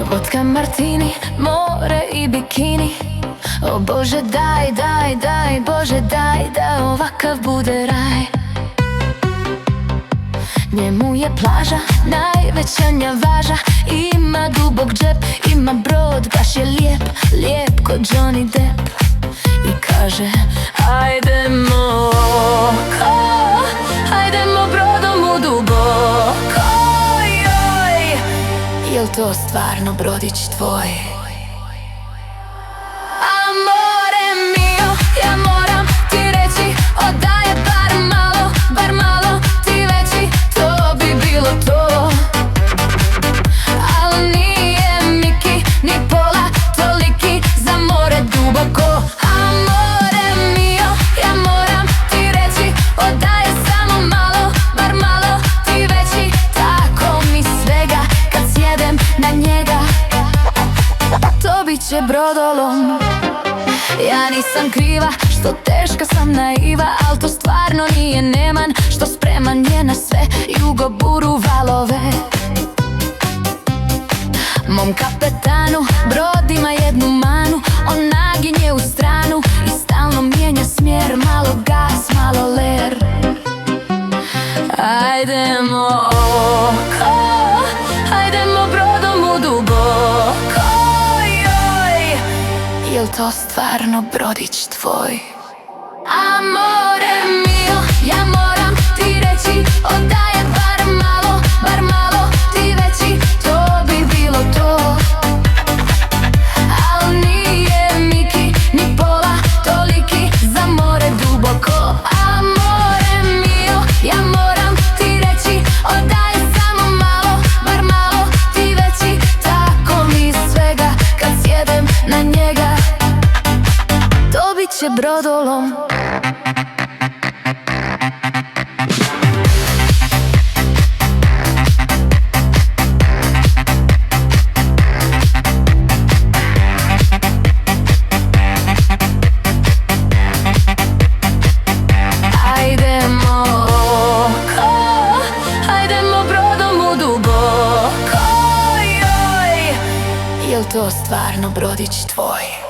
Vodka, martini, more i bikini. O Bože daj, daj, daj, Bože daj, da ovakav bude raj. Njemu je plaža najveća njavaža. Ima dubok džep, ima brod, baš je lijep, lijep ko Johnny Depp. I kaže hajdemo, hajdemo brodom u duboko. Jel to stvarno brodić tvoj? Amore mio, ja moram ti reći, odaje bar malo ti veći, to bi bilo to. Al nije Miki, ni pola toliki za more duboko. Amore mio, ja moram ti reći, odaje samo malo, bar malo ti veći, tako mi svega kad sjedem na njega. To bit će brodolom. Ja nisam kriva što teška sam naiva, al to stvarno nije neman što spreman je na sve, jugo, buru, valove. Mom kapetanu brod ima jednu manu, on naginje u stranu i stalno mijenja smjer, malo gas, malo ler. Hajdemo hajdemo brodom u duboko. Jel to stvarno brodić tvoj? Amore mio, ja moram ti reći, odaje bar malo ti veći, to bi bilo to. Al nije Miki, ni pola toliki za more duboko. Amore mio, ja moram ti reći, odaje samo malo, bar malo ti veći, tako mi svega kad sjedem na njega. To bit će brodolom. Hajdemo brodom u duboko. Jel to stvarno brodić tvoj?